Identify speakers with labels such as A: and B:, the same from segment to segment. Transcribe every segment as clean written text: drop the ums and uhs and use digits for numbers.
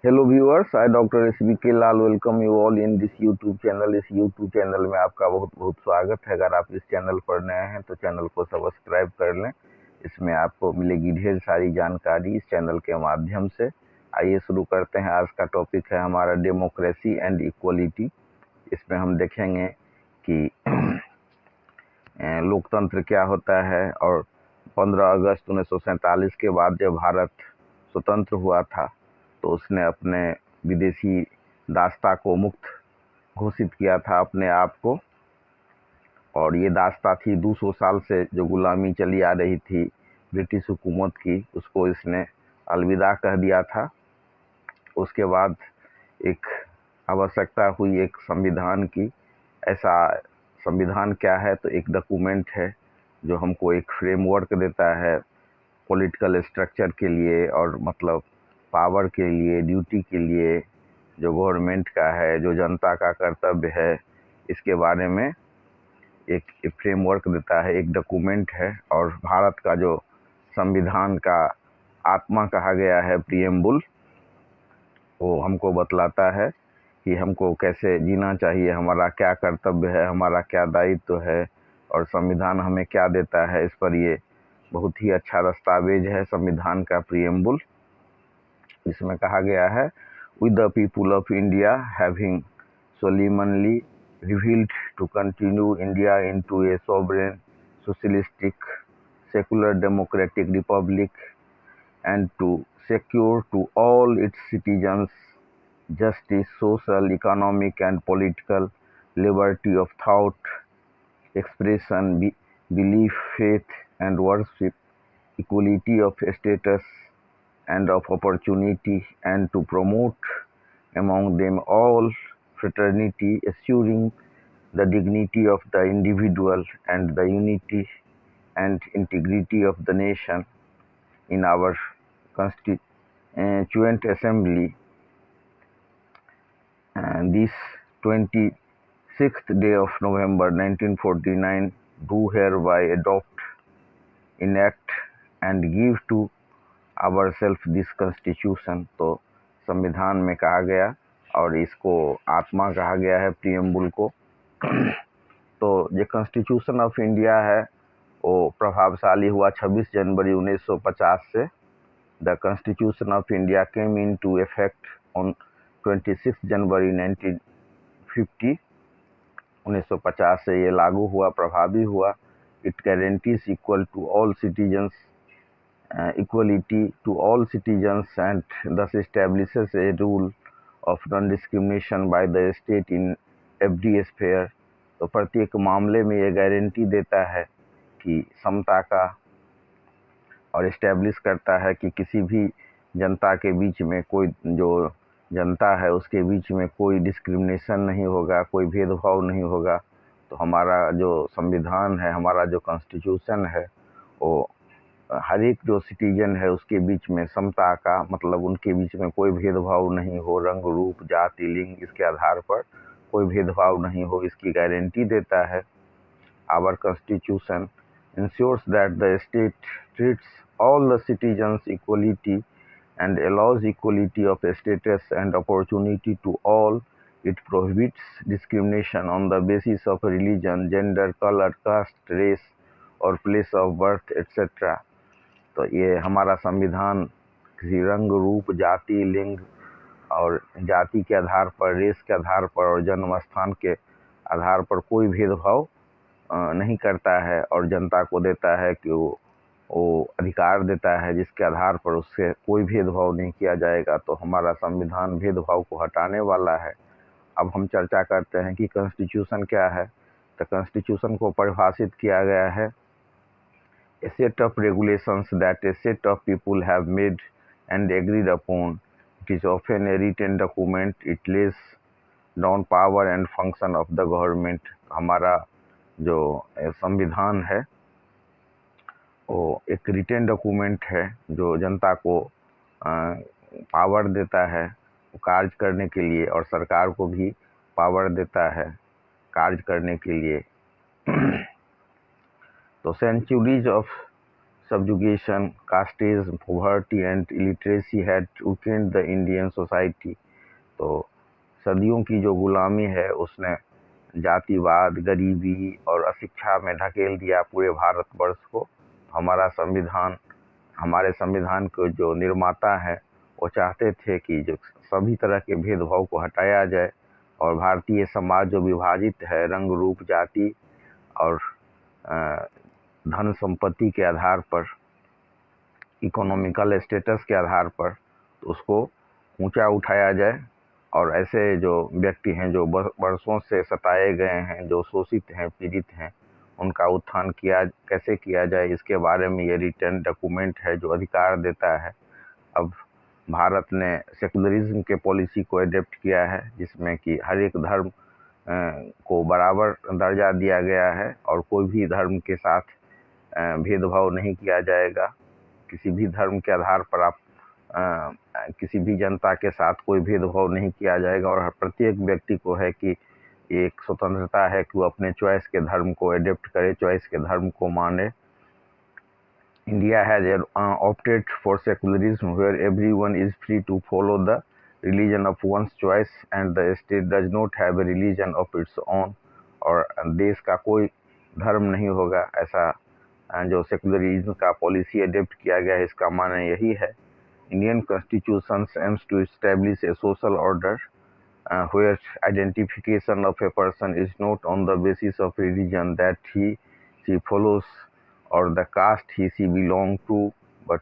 A: Hello viewers, I doctor SBK Lal welcome you all in this YouTube channel. इस YouTube channel में आपका बहुत बहुत स्वागत है। अगर आप इस चैनल पर नए हैं तो चैनल को सब्सक्राइब कर लें। इसमें आपको मिलेगी ढेर सारी जानकारी इस चैनल के माध्यम से। आइए शुरू करते हैं। आज का टॉपिक है हमारा डेमोक्रेसी एंड इक्वलिटी। इसमें हम देखेंगे कि लोकतंत्र क्या होता है और 15 अगस्त 1947 के बाद जब भारत स्वतंत्र हुआ था तो उसने अपने विदेशी दासता को मुक्त घोषित किया था अपने आप को। और ये दासता थी 200 साल से जो गुलामी चली आ रही थी ब्रिटिश हुकूमत की, उसको इसने अलविदा कह दिया था। उसके बाद एक आवश्यकता हुई एक संविधान की। ऐसा संविधान क्या है? तो एक डॉक्यूमेंट है जो हमको एक फ्रेमवर्क देता है पॉलिटिकल स्ट्रक्चर के लिए, और मतलब पावर के लिए, ड्यूटी के लिए, जो गवर्नमेंट का है, जो जनता का कर्तव्य है, इसके बारे में एक फ्रेमवर्क देता है, एक डॉक्यूमेंट है। और भारत का जो संविधान का आत्मा कहा गया है प्रीएम्बुल, वो हमको बतलाता है कि हमको कैसे जीना चाहिए, हमारा क्या कर्तव्य है, हमारा क्या दायित्व है, और संविधान हमें क्या देता है। इस पर ये बहुत ही अच्छा दस्तावेज है संविधान का प्रीएम्बुल। इसमें कहा गया है, with the people of India having solemnly revealed to continue India into a sovereign, socialistic, secular democratic republic, and to secure to all its citizens justice, social, economic, and political liberty of thought, expression, belief, faith, and worship, equality of status and of opportunity, and to promote among them all fraternity, assuring the dignity of the individual and the unity and integrity of the nation. In our Constituent Assembly, and this 26th day of November 1949, do hereby adopt, enact, and give to ourselves this constitution। तो संविधान में कहा गया और इसको आत्मा कहा गया है प्रीएम्बुल को। तो ये कॉन्स्टिट्यूशन ऑफ इंडिया है वो प्रभावशाली हुआ 26 जनवरी 1950 से। The constitution of India came into effect on 26 जनवरी 1950। 1950 से ये लागू हुआ, प्रभावी हुआ। It guarantees equal to all citizens, equality to all citizens, and thus establishes a rule of non-discrimination by the state in every sphere। तो प्रत्येक मामले में ये गारंटी देता है कि समता का, और इस्टेब्लिश करता है कि किसी भी जनता के बीच में, कोई जो जनता है उसके बीच में कोई डिस्क्रिमिनेशन नहीं होगा, कोई भेदभाव नहीं होगा। तो हमारा जो संविधान है, हमारा जो कॉन्स्टिट्यूशन है, वो हर एक जो सिटीजन है उसके बीच में समता का, मतलब उनके बीच में कोई भेदभाव नहीं हो, रंग रूप जाति लिंग इसके आधार पर कोई भेदभाव नहीं हो, इसकी गारंटी देता है। Our constitution ensures that the state treats all the citizens equality and allows equality of status and opportunity to all. It prohibits discrimination on the basis of religion, gender, color, caste, race, or place of birth, etc। तो ये हमारा संविधान किसी रंग रूप जाति लिंग और जाति के आधार पर, रेस के आधार पर और जन्म स्थान के आधार पर कोई भेदभाव नहीं करता है, और जनता को देता है कि वो अधिकार देता है जिसके आधार पर उससे कोई भेदभाव नहीं किया जाएगा। तो हमारा संविधान भेदभाव को हटाने वाला है। अब हम चर्चा करते हैं कि कॉन्स्टिट्यूशन क्या है। तो कॉन्स्टिट्यूशन को परिभाषित किया गया है, a set of regulations that a set of people have made and agreed upon। It is often a written document। It lays down power and function of the government। हमारा जो संविधान है वो एक रिटन डॉक्यूमेंट है जो जनता को power देता है कार्य करने के लिए, और सरकार को भी पावर देता है कार्य करने के लिए। तो subjugation, casteism, poverty and illiteracy had weakened the Indian society. तो सदियों की जो गुलामी है उसने जातिवाद, गरीबी और अशिक्षा में ढकेल दिया पूरे भारतवर्ष को। हमारे संविधान के जो निर्माता हैं वो चाहते थे कि जो सभी तरह के भेदभाव को हटाया जाए और भारतीय समाज जो विभाजित है रंग, रूप, जाति और धन संपत्ति के आधार पर, इकोनॉमिकल स्टेटस के आधार पर, तो उसको ऊंचा उठाया जाए और ऐसे जो व्यक्ति हैं जो वर्षों से सताए गए हैं, जो शोषित हैं, पीड़ित हैं, उनका उत्थान कैसे किया जाए, इसके बारे में ये रिटर्न डॉक्यूमेंट है जो अधिकार देता है। अब भारत ने सेकुलरिज्म के पॉलिसी को एडेप्ट किया है जिसमें कि हर एक धर्म को बराबर दर्जा दिया गया है और कोई भी धर्म के साथ भेदभाव नहीं किया जाएगा। किसी भी धर्म के आधार पर आप किसी भी जनता के साथ कोई भेदभाव नहीं किया जाएगा और प्रत्येक व्यक्ति को है कि एक स्वतंत्रता है कि वो अपने चॉइस के धर्म को एडेप्ट करे, चॉइस के धर्म को माने। India has opted for secularism where everyone is free to follow the religion of one's choice and the state does not have a religion of its own, और देश का कोई धर्म नहीं होगा, ऐसा जो सेकुलरिज्म का पॉलिसी एडेप्ट किया गया है इसका माने यही है। Indian Constitution aims to establish a social order where identification of a person is not on the basis of religion that she follows or the caste he belong to, but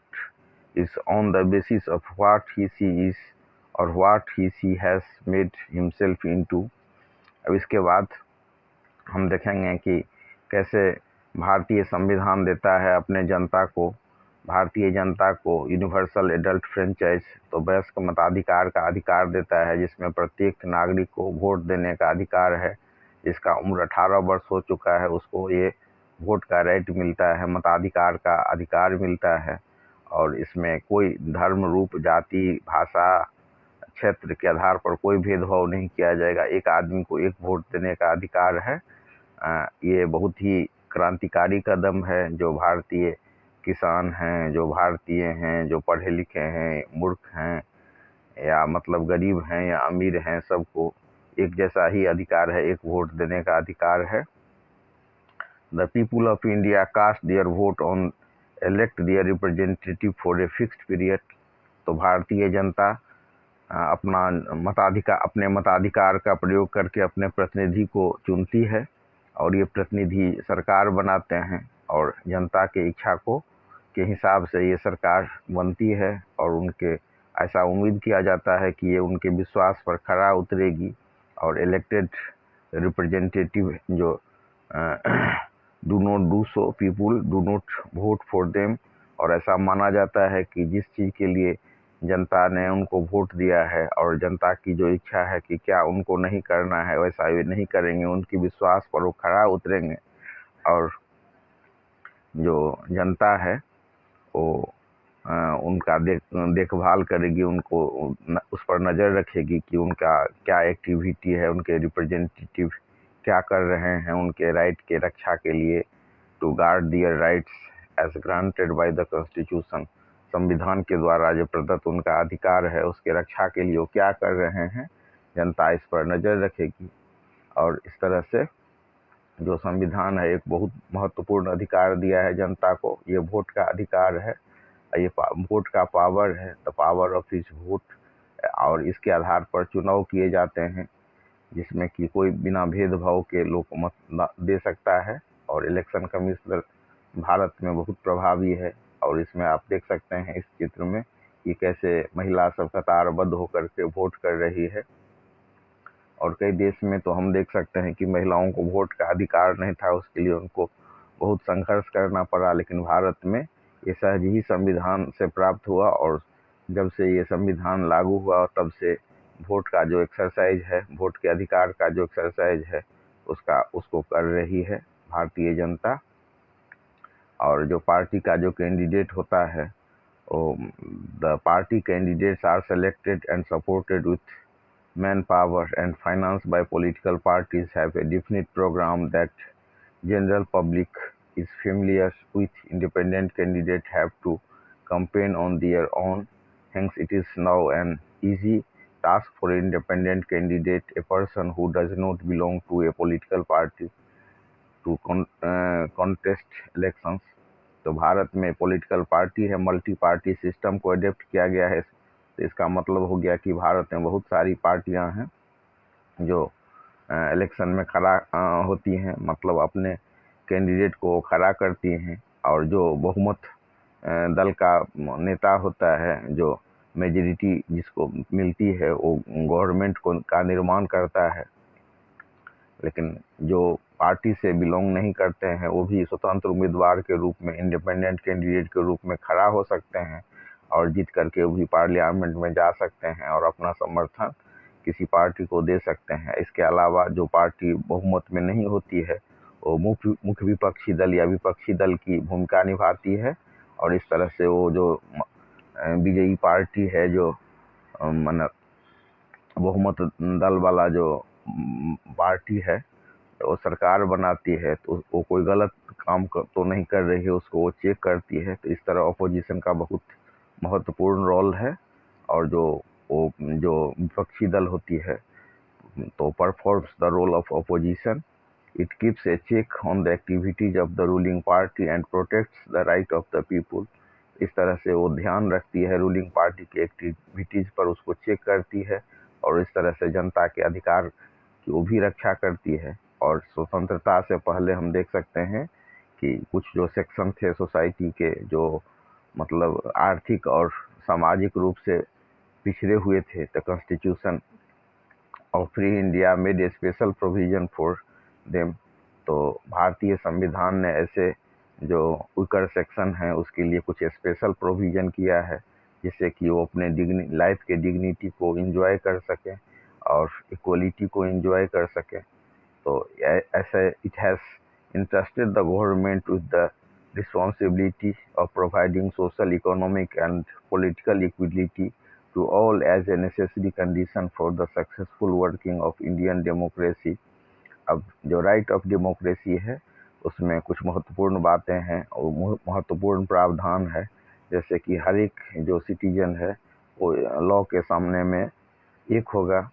A: is on the basis of what she is or what she has made himself into। अब इसके बाद हम देखेंगे कि कैसे भारतीय संविधान देता है अपने जनता को, भारतीय जनता को यूनिवर्सल एडल्ट फ्रेंचाइज, तो वयस्क मताधिकार का अधिकार देता है जिसमें प्रत्येक नागरिक को वोट देने का अधिकार है। जिसका उम्र 18 वर्ष हो चुका है उसको ये वोट का राइट मिलता है, मताधिकार का अधिकार मिलता है और इसमें कोई धर्म, रूप, जाति, भाषा, क्षेत्र के आधार पर कोई भेदभाव नहीं किया जाएगा। एक आदमी को एक वोट देने का अधिकार है। ये बहुत ही क्रांतिकारी कदम है जो भारतीय किसान हैं, जो भारतीय हैं, जो पढ़े लिखे हैं, मूर्ख हैं या मतलब गरीब हैं या अमीर हैं, सबको एक जैसा ही अधिकार है, एक वोट देने का अधिकार है। The people of India cast their vote on elect their representative for a fixed period। तो भारतीय जनता अपने मताधिकार का प्रयोग करके अपने प्रतिनिधि को चुनती है और ये प्रतिनिधि सरकार बनाते हैं और जनता के इच्छा के हिसाब से ये सरकार बनती है और उनके ऐसा उम्मीद किया जाता है कि ये उनके विश्वास पर खरा उतरेगी और इलेक्टेड रिप्रेजेंटेटिव जो do not do so, people do not vote for them, और ऐसा माना जाता है कि जिस चीज़ के लिए जनता ने उनको वोट दिया है और जनता की जो इच्छा है कि क्या उनको नहीं करना है वैसा वे नहीं करेंगे, उनके विश्वास पर वो खरा उतरेंगे और जो जनता है वो उनका देखभाल करेगी, उनको उस पर नज़र रखेगी कि उनका क्या एक्टिविटी है, उनके रिप्रेजेंटेटिव क्या कर रहे हैं उनके राइट के रक्षा के लिए। To guard their rights as granted by the constitution, संविधान के द्वारा जो प्रदत्त उनका अधिकार है उसके रक्षा के लिए वो क्या कर रहे हैं, जनता इस पर नज़र रखेगी। और इस तरह से जो संविधान है एक बहुत महत्वपूर्ण अधिकार दिया है जनता को, ये वोट का अधिकार है, ये वोट का पावर है, the power of his vote, और इसके आधार पर चुनाव किए जाते हैं जिसमें कि कोई बिना भेदभाव के लोग मत दे सकता है और इलेक्शन कमिश्नर भारत में बहुत प्रभावी है। और इसमें आप देख सकते हैं इस चित्र में कि कैसे महिला सब कतारबद्ध होकर के वोट कर रही है और कई देश में तो हम देख सकते हैं कि महिलाओं को वोट का अधिकार नहीं था, उसके लिए उनको बहुत संघर्ष करना पड़ा, लेकिन भारत में ये सहज ही संविधान से प्राप्त हुआ और जब से ये संविधान लागू हुआ तब से वोट का जो एक्सरसाइज है, वोट के अधिकार का जो एक्सरसाइज है उसको कर रही है भारतीय जनता। और जो पार्टी का जो कैंडिडेट होता है the party candidates are selected and supported with manpower and finance by political parties have a definite programme that general public is familiar with independent candidates have to campaign on their own. Hence, it is now an easy task for independent candidate, a person who does not belong to a political party, to contest elections. तो भारत में political party है, multi party system को adapt किया गया है। तो इसका मतलब हो गया कि भारत में बहुत सारी पार्टियां हैं जो इलेक्शन में खड़ा होती हैं, मतलब अपने कैंडिडेट को खड़ा करती हैं, और जो बहुमत दल का नेता होता है, जो मेजॉरिटी जिसको मिलती है, वो गवर्नमेंट को का निर्माण करता है। लेकिन जो पार्टी से बिलोंग नहीं करते हैं वो भी स्वतंत्र उम्मीदवार के रूप में, इंडिपेंडेंट कैंडिडेट के रूप में खड़ा हो सकते हैं और जीत करके वो भी पार्लियामेंट में जा सकते हैं और अपना समर्थन किसी पार्टी को दे सकते हैं। इसके अलावा जो पार्टी बहुमत में नहीं होती है वो मुख्य विपक्षी दल या विपक्षी दल की भूमिका निभाती है, और इस तरह से वो जो विजयी पार्टी है, जो मन बहुमत दल वाला जो पार्टी है, वो सरकार बनाती है, तो वो कोई गलत काम तो नहीं कर रही है, उसको वो चेक करती है। तो इस तरह अपोजिशन का बहुत महत्वपूर्ण रोल है। और जो विपक्षी दल होती है तो performs the role of opposition. It keeps a check on the activities of the ruling party and protects the right of the people. इस तरह से वो ध्यान रखती है रूलिंग पार्टी की एक्टिविटीज पर, उसको चेक करती है और इस तरह से जनता के अधिकार की वो भी रक्षा करती है। और स्वतंत्रता से पहले हम देख सकते हैं कि कुछ जो सेक्शन थे सोसाइटी के, जो मतलब आर्थिक और सामाजिक रूप से पिछड़े हुए थे, the constitution of free India made a special provision for them. तो भारतीय संविधान ने ऐसे जो वीकर सेक्शन हैं उसके लिए कुछ स्पेशल प्रोविजन किया है, जिससे कि वो अपने लाइफ के डिग्निटी को एंजॉय कर सकें और इक्वलिटी को एंजॉय कर सकें। तो ऐसे it has entrusted the government with the responsibility of providing social, economic and political equality to all as a necessary condition for the successful working of Indian democracy। अब जो राइट ऑफ डेमोक्रेसी है उसमें कुछ महत्वपूर्ण बातें हैं और महत्वपूर्ण प्रावधान है, जैसे कि हर एक जो सिटीजन है वो लॉ के सामने में एक होगा।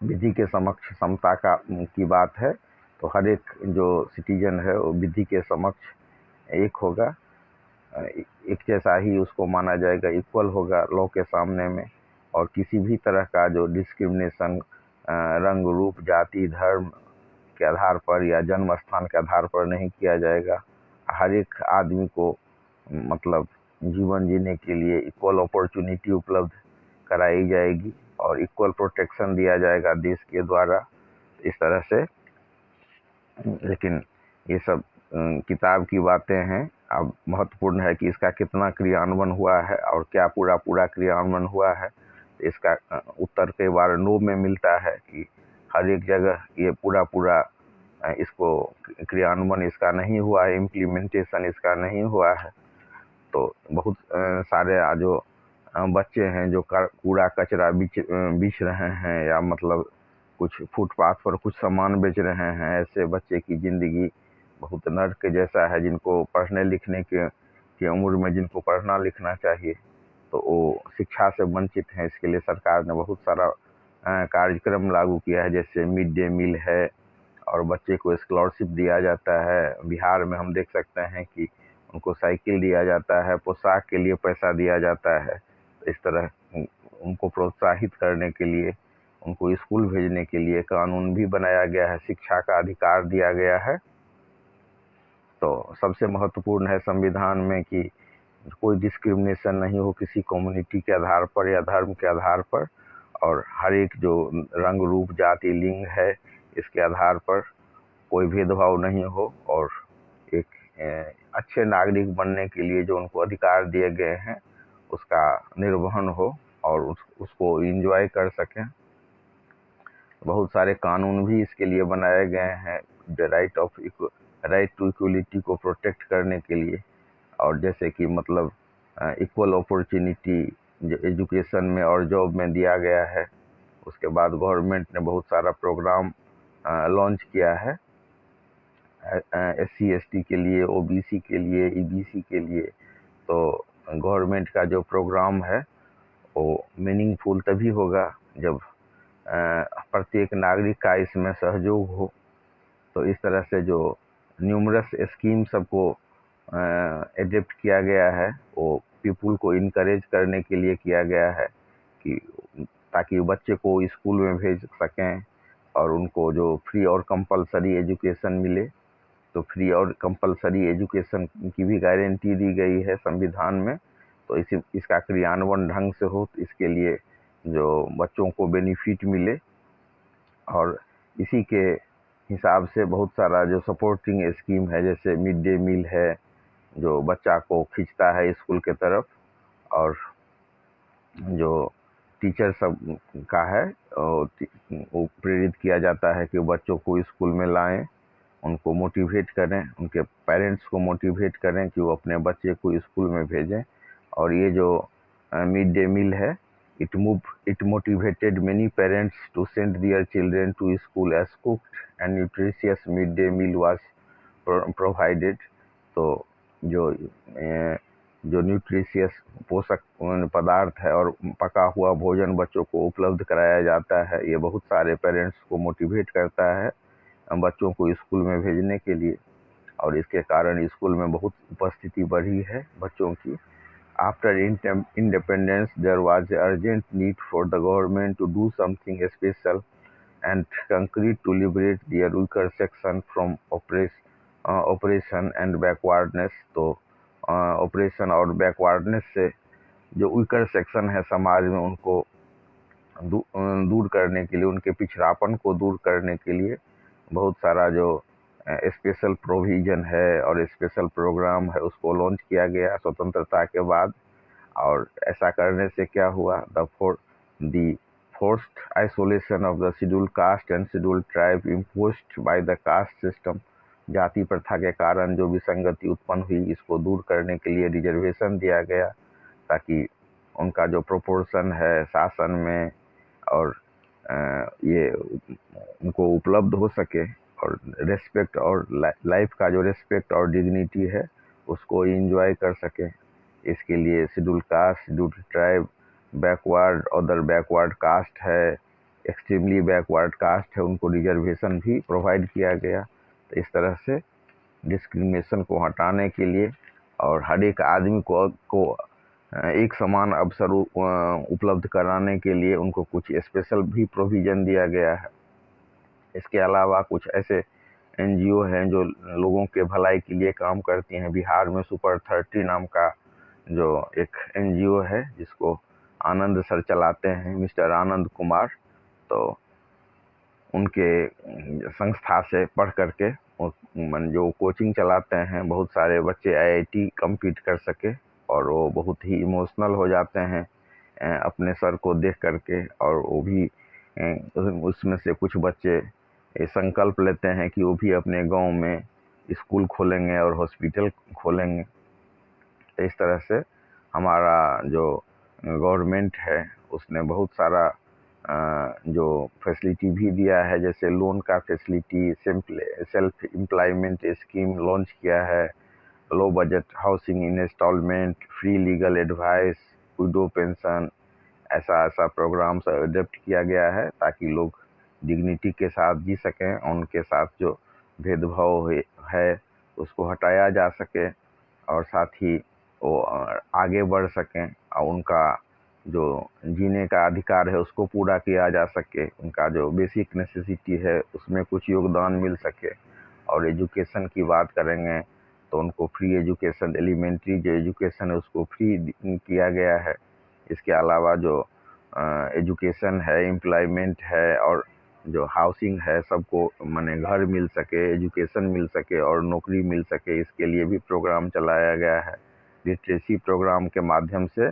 A: विधि के समक्ष समता की बात है, तो हर एक जो सिटीजन है वो विधि के समक्ष एक होगा, एक जैसा ही उसको माना जाएगा, इक्वल होगा लॉ के सामने में। और किसी भी तरह का जो डिस्क्रिमिनेशन रंग, रूप, जाति, धर्म के आधार पर या जन्म स्थान के आधार पर नहीं किया जाएगा। हर एक आदमी को मतलब जीवन जीने के लिए इक्वल अपॉर्चुनिटी उपलब्ध कराई जाएगी और इक्वल प्रोटेक्शन दिया जाएगा देश के द्वारा, इस तरह से। लेकिन ये सब किताब की बातें हैं। अब महत्वपूर्ण है कि इसका कितना क्रियान्वयन हुआ है और क्या पूरा क्रियान्वयन हुआ है। इसका उत्तर कई बार नो में मिलता है कि हर एक जगह ये पूरा इसको क्रियान्वयन इसका नहीं हुआ है, इम्प्लीमेंटेशन इसका नहीं हुआ है। तो बहुत सारे जो बच्चे हैं जो कूड़ा कचरा बीच रहे हैं, या मतलब कुछ फुटपाथ पर कुछ सामान बेच रहे हैं, ऐसे बच्चे की ज़िंदगी बहुत नर्क जैसा है। जिनको पढ़ने लिखने के उम्र में जिनको पढ़ना लिखना चाहिए तो वो शिक्षा से वंचित हैं। इसके लिए सरकार ने बहुत सारा कार्यक्रम लागू किया है, जैसे मिड डे मील है और बच्चे को स्कॉलरशिप दिया जाता है। बिहार में हम देख सकते हैं कि उनको साइकिल दिया जाता है, पोशाक के लिए पैसा दिया जाता है। इस तरह उनको प्रोत्साहित करने के लिए, उनको स्कूल भेजने के लिए कानून भी बनाया गया है, शिक्षा का अधिकार दिया गया है। तो सबसे महत्वपूर्ण है संविधान में कि कोई डिस्क्रिमिनेशन नहीं हो किसी कम्युनिटी के आधार पर या धर्म के आधार पर, और हर एक जो रंग, रूप, जाति, लिंग है इसके आधार पर कोई भेदभाव नहीं हो, और एक अच्छे नागरिक बनने के लिए जो उनको अधिकार दिए गए हैं उसका निर्वहन हो और उसको एंजॉय कर सकें। बहुत सारे कानून भी इसके लिए बनाए गए हैं, राइट टू इक्वलिटी को प्रोटेक्ट करने के लिए। और जैसे कि मतलब इक्वल अपॉर्चुनिटी जो एजुकेशन में और जॉब में दिया गया है। उसके बाद गवर्नमेंट ने बहुत सारा प्रोग्राम लॉन्च किया है SC ST के लिए, OBC के लिए, EBC के लिए। तो गवर्नमेंट का जो प्रोग्राम है वो मीनिंगफुल तभी होगा जब प्रत्येक नागरिक का इसमें सहयोग हो। तो इस तरह से जो न्यूमरस स्कीम सबको एडेप्ट किया गया है वो पीपुल को इनकरेज करने के लिए किया गया है कि ताकि बच्चे को स्कूल में भेज सकें और उनको जो फ्री और कंपलसरी एजुकेशन मिले। तो फ्री और कंपलसरी एजुकेशन की भी गारंटी दी गई है संविधान में। तो इसका क्रियान्वयन ढंग से हो तो इसके लिए जो बच्चों को बेनिफिट मिले, और इसी के हिसाब से बहुत सारा जो सपोर्टिंग स्कीम है, जैसे मिड डे मील है जो बच्चा को खींचता है स्कूल के तरफ, और जो टीचर सब का है वो प्रेरित किया जाता है कि बच्चों को स्कूल में लाएं, उनको मोटिवेट करें, उनके पेरेंट्स को मोटिवेट करें कि वो अपने बच्चे को स्कूल में भेजें। और ये जो मिड डे मील है, it motivated many parents to send their children to school as cooked and nutritious midday meal was provided। तो जो न्यूट्रिशियस पोषक पदार्थ है और पका हुआ भोजन बच्चों को उपलब्ध कराया जाता है, ये बहुत सारे पेरेंट्स को मोटिवेट करता है बच्चों को स्कूल में भेजने के लिए। और इसके कारण स्कूल में बहुत उपस्थिति बढ़ी है बच्चों की। After independence, there was an urgent need for the government to do something special and concrete to liberate their weaker section from oppression and backwardness। तो ऑपरेशन और बैकवर्डनेस से जो वीकर सेक्शन है समाज में उनको दूर करने के लिए, उनके पिछड़ापन को दूर करने के लिए बहुत सारा जो स्पेशल प्रोविज़न है और स्पेशल प्रोग्राम है उसको लॉन्च किया गया स्वतंत्रता के बाद। और ऐसा करने से क्या हुआ, the forced isolation of the scheduled caste and scheduled tribe imposed by the caste system. जाति प्रथा के कारण जो विसंगति उत्पन्न हुई, इसको दूर करने के लिए रिजर्वेशन दिया गया ताकि उनका जो प्रोपोर्शन है शासन में और ये उनको उपलब्ध हो सके, और रेस्पेक्ट और लाइफ का जो रेस्पेक्ट और डिग्निटी है उसको एंजॉय कर सके। इसके लिए schedule caste, schedule tribe, backward, other backward caste है, एक्सट्रीमली बैकवर्ड कास्ट है, उनको रिजर्वेशन भी प्रोवाइड किया गया। तो इस तरह से डिस्क्रिमिनेशन को हटाने के लिए और हर एक आदमी को एक समान अवसर उपलब्ध कराने के लिए उनको कुछ स्पेशल भी प्रोविज़न दिया गया है। इसके अलावा कुछ ऐसे NGO हैं जो लोगों के भलाई के लिए काम करती हैं। बिहार में सुपर 30 नाम का जो एक NGO है जिसको आनंद सर चलाते हैं, मिस्टर आनंद कुमार। तो उनके संस्था से पढ़ करके जो कोचिंग चलाते हैं, बहुत सारे बच्चे IIT कम्पीट कर सके, और वो बहुत ही इमोशनल हो जाते हैं अपने सर को देख करके। और वो भी उसमें से कुछ बच्चे संकल्प लेते हैं कि वो भी अपने गांव में स्कूल खोलेंगे और हॉस्पिटल खोलेंगे। तो इस तरह से हमारा जो गवर्नमेंट है उसने बहुत सारा जो फैसिलिटी भी दिया है, जैसे लोन का facility, self employment scheme launch किया है, low budget housing instalment, free legal advice, widow pension, ऐसा प्रोग्राम सब अडेप्ट किया गया है ताकि लोग डिग्निटी के साथ जी सकें और उनके साथ जो भेदभाव है उसको हटाया जा सके, और साथ ही वो आगे बढ़ सकें और उनका जो जीने का अधिकार है उसको पूरा किया जा सके, उनका जो बेसिक नेसेसिटी है उसमें कुछ योगदान मिल सके। और एजुकेशन की बात करेंगे तो उनको फ्री एजुकेशन, एलिमेंट्री जो एजुकेशन है उसको फ्री किया गया है। इसके अलावा जो एजुकेशन है, एम्प्लॉयमेंट है और जो हाउसिंग है, सबको माने घर मिल सके, एजुकेशन मिल सके और नौकरी मिल सके, इसके लिए भी प्रोग्राम चलाया गया है। लिटरेसी प्रोग्राम के माध्यम से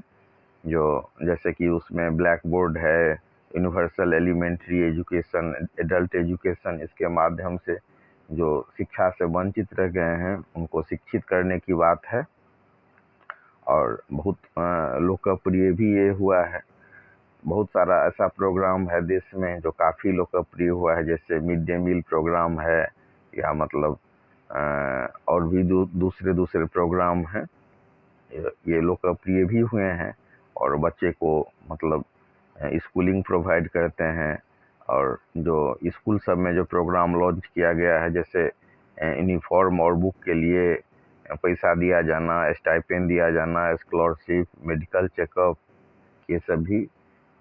A: जो जैसे कि उसमें ब्लैक बोर्ड है, universal elementary education, adult education, इसके माध्यम से जो शिक्षा से वंचित रह गए हैं उनको शिक्षित करने की बात है। और बहुत लोकप्रिय भी ये हुआ है। बहुत सारा ऐसा प्रोग्राम है देश में जो काफ़ी लोकप्रिय हुआ है, जैसे मिड डे मील प्रोग्राम है, या मतलब और भी दूसरे दूसरे प्रोग्राम हैं, ये लोकप्रिय भी हुए हैं और बच्चे को मतलब स्कूलिंग प्रोवाइड करते हैं। और जो स्कूल सब में जो प्रोग्राम लॉन्च किया गया है, जैसे यूनिफॉर्म और बुक के लिए पैसा दिया जाना, स्टाइपेंड दिया जाना, स्कॉलरशिप, मेडिकल चेकअप, ये सब भी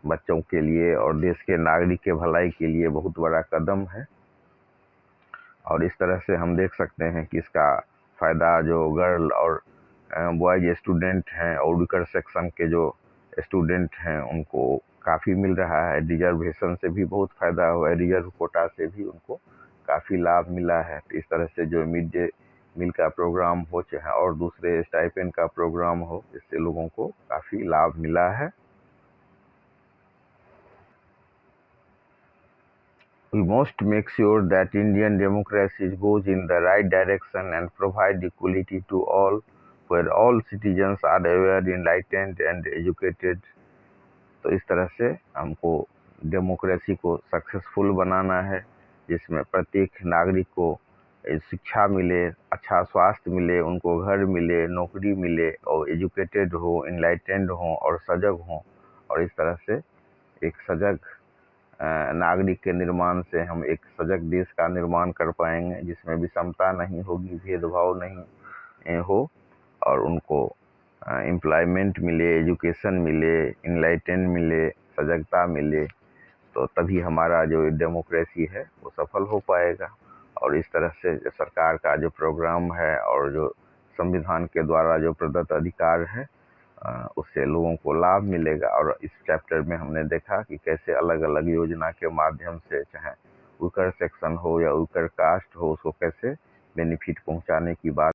A: बच्चों के लिए और देश के नागरिक के भलाई के लिए बहुत बड़ा कदम है। और इस तरह से हम देख सकते हैं कि इसका फ़ायदा जो गर्ल और बॉयज स्टूडेंट हैं और वीकर सेक्शन के जो स्टूडेंट हैं उनको काफ़ी मिल रहा है। रिजर्वेशन से भी बहुत फ़ायदा हुआ है, रिजर्व कोटा से भी उनको काफ़ी लाभ मिला है। तो इस तरह से जो मिड डे मील का प्रोग्राम हो चाहे और दूसरे स्टाइपेंड का प्रोग्राम हो, इससे लोगों को काफ़ी लाभ मिला है। We must make sure that Indian democracy goes in the right direction and provide equality to all, where all citizens are aware, enlightened and educated. तो इस तरह से हमको डेमोक्रेसी को सक्सेसफुल बनाना है, जिसमें प्रत्येक नागरिक को शिक्षा मिले, अच्छा स्वास्थ्य मिले, उनको घर मिले, नौकरी मिले और एजुकेटेड हो, इनलाइटेंड हो और सजग हों। और इस तरह से एक सजग नागरिक के निर्माण से हम एक सजग देश का निर्माण कर पाएंगे, जिसमें विषमता नहीं होगी, भेदभाव नहीं हो और उनको एम्प्लॉयमेंट मिले, एजुकेशन मिले, इनलाइटेंड मिले, सजगता मिले। तो तभी हमारा जो डेमोक्रेसी है वो सफल हो पाएगा। और इस तरह से सरकार का जो प्रोग्राम है और जो संविधान के द्वारा जो प्रदत्त अधिकार है, उससे लोगों को लाभ मिलेगा। और इस चैप्टर में हमने देखा कि कैसे अलग अलग योजना के माध्यम से, चाहे वीकर सेक्शन हो या वीकर कास्ट हो, उसको कैसे बेनिफिट पहुंचाने की बात